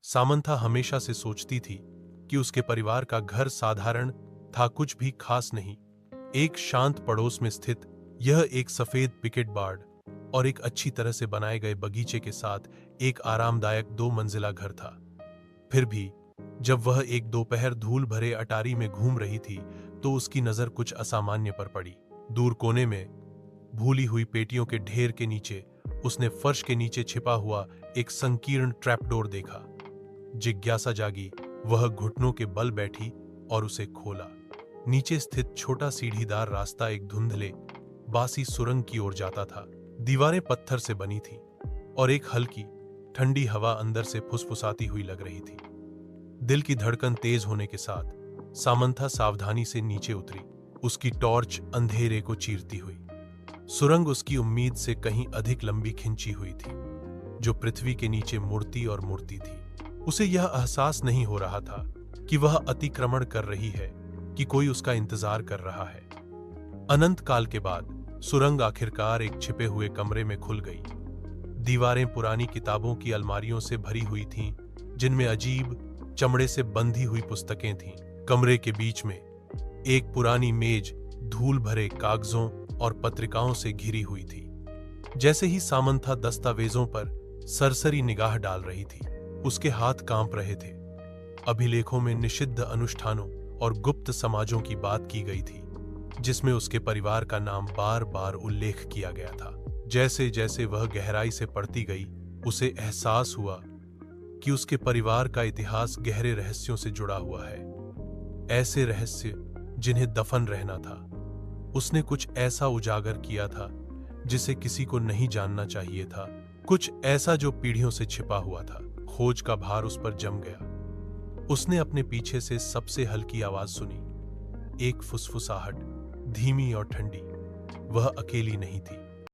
Samantha हमेशा से सोचती थी कि उसके परिवार का घर साधारण था, कुछ भी खास नहीं। एक शांत पड़ोस में स्थित यह एक सफेद पिकेट बार्ड और एक अच्छी तरह से बनाए गए बगीचे के साथ एक आरामदायक 2 मंजिला घर था। फिर भी जब वह एक दोपहर धूल भरे अटारी में घूम रही थी तो उसकी नजर कुछ असामान्य पर पड़ी। दूर कोने में भूली हुई पेटियों के ढेर के नीचे उसने फर्श के नीचे छिपा हुआ एक संकीर्ण ट्रैपडोर देखा। जिज्ञासा जागी, वह घुटनों के बल बैठी और उसे खोला। नीचे स्थित छोटा सीढ़ीदार रास्ता एक धुंधले बासी सुरंग की ओर जाता था। दीवारें पत्थर से बनी थीं और एक हल्की ठंडी हवा अंदर से फुसफुसाती हुई लग रही थी। दिल की धड़कन तेज होने के साथ सामंथा सावधानी से नीचे उतरी, उसकी टॉर्च अंधेरे को चीरती हुई। सुरंग उसकी उम्मीद से कहीं अधिक लंबी खिंची हुई थी, जो पृथ्वी के नीचे मुड़ती और मुड़ती थी। उसे यह एहसास नहीं हो रहा था कि वह अतिक्रमण कर रही है, कि कोई उसका इंतजार कर रहा है। अनंत काल के बाद सुरंग आखिरकार एक छिपे हुए कमरे में खुल गई। दीवारें पुरानी किताबों की अलमारियों से भरी हुई थीं, जिनमें अजीब चमड़े से बंधी हुई पुस्तकें थीं। कमरे के बीच में एक पुरानी मेज धूल भरे कागजों और पत्रिकाओं से घिरी हुई थी। जैसे ही सामंथा दस्तावेजों पर सरसरी निगाह डाल रही थी, उसके हाथ कांप रहे थे। अभिलेखों में निषिद्ध अनुष्ठानों और गुप्त समाजों की बात की गई थी, जिसमें उसके परिवार का नाम बार बार उल्लेख किया गया था। जैसे जैसे वह गहराई से पढ़ती गई, उसे एहसास हुआ कि उसके परिवार का इतिहास गहरे रहस्यों से जुड़ा हुआ है, ऐसे रहस्य जिन्हें दफन रहना था। उसने कुछ ऐसा उजागर किया था जिसे किसी को नहीं जानना चाहिए था, कुछ ऐसा जो पीढ़ियों से छिपा हुआ था। खोज का भार उस पर जम गया। उसने अपने पीछे से सबसे हल्की आवाज सुनी, एक फुसफुसाहट, धीमी और ठंडी। वह अकेली नहीं थी।